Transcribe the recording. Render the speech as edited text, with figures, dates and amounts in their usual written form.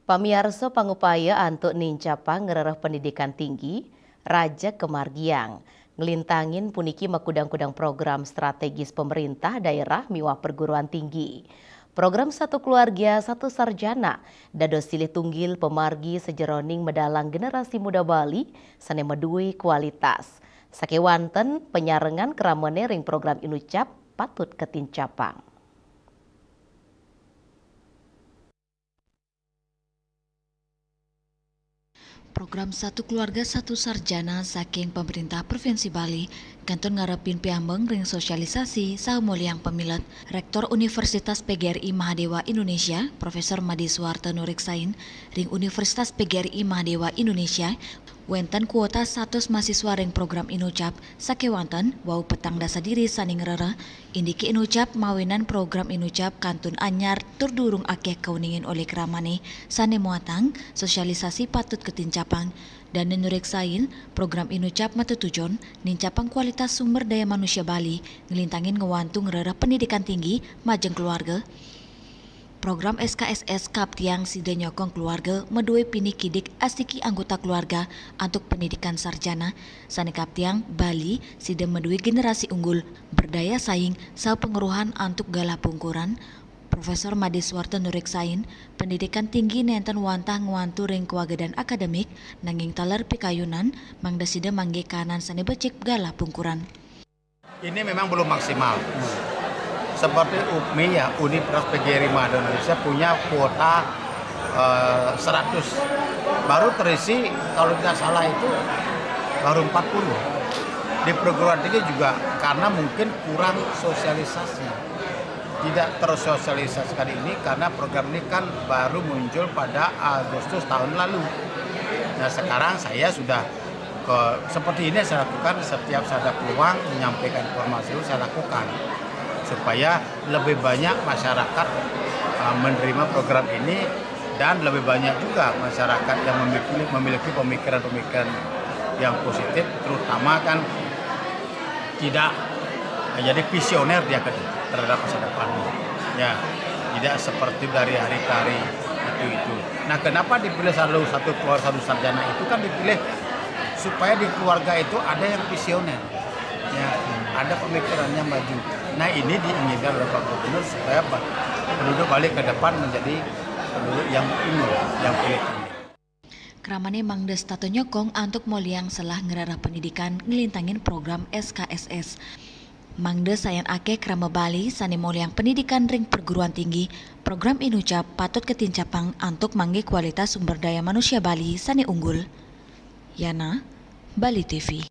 Pamiarso pangupaya antuk nincapa ngerereh pendidikan tinggi, Raja Kemargiang. Ngelintangin puniki makudang-kudang program strategis pemerintah daerah miwah perguruan tinggi. Program Satu Keluarga Satu Sarjana dados silih tunggil pemargi sejeroning medalang generasi muda Bali sane medui kualitas. Sakewanten penyarengan keramene ring program Inucap patut ketincapang. Program Satu Keluarga Satu Sarjana saking pemerintah Provinsi Bali kantun ngarepin piambeng ring sosialisasi saumuliang pemilet Rektor Universitas PGRI Mahadewa Indonesia Profesor Madi Suwarto Nuriksain ring Universitas PGRI Mahadewa Indonesia wenten kuota 100 mahasiswa ring program Inucap sakewanten wau petang dasa diri saning rere indiki Inucap mawinan program Inucap kantun anyar turdurung akeh kauningin oleh keramane sane muatang sosialisasi patut ketincapang dan menuriksain program Inucap matutujon nincapang kualitas sumber daya manusia Bali ngelintangin ngewantung rere pendidikan tinggi majeng keluarga. Program SKSS Kaptiang Sida Nyokong Keluarga medue pini kidik asiki anggota keluarga untuk pendidikan sarjana sane Kaptiang Bali Sida medue generasi unggul berdaya saing sa pengeruhan untuk galah pungkuran. Profesor Madi Suwarto Nuriksain pendidikan tinggi nenten wantah ngwantu ring kewagedan akademik nanging taler pikayunan mangda Sida mangge kanan sane becik galah pungkuran. Ini memang belum maksimal. Seperti UPMI ya, Universitas PGRI Mahadewa Indonesia punya kuota 100. Baru terisi kalau tidak salah itu baru 40. Di perguruan tinggi juga karena mungkin kurang sosialisasi. Tidak tersosialisasikan ini karena program ini kan baru muncul pada Agustus tahun lalu. Nah sekarang saya sudah seperti ini saya lakukan setiap saya ada peluang menyampaikan informasi itu saya lakukan. Supaya lebih banyak masyarakat menerima program ini dan lebih banyak juga masyarakat yang memiliki pemikiran-pemikiran yang positif, terutama kan tidak jadi visioner dia terhadap masa depan. Ya, tidak seperti dari hari ke hari itu. Nah, kenapa dipilih satu keluarga satu sarjana itu kan dipilih supaya di keluarga itu ada yang visioner. Ya, ada pemikirannya maju. Nah ini diinginkan oleh Pak Gubernur supaya penduduk Bali ke depan menjadi penduduk yang unggul, yang pilih. Keramane mangdes tato nyokong untuk moliang selah ngerarah pendidikan ngelintangin program SKSS. Mangdes sayan ake kerama Bali sane moliang pendidikan ring perguruan tinggi program Inucap patut ketincapang untuk mangge kualitas sumber daya manusia Bali sane unggul. Yana, Bali TV.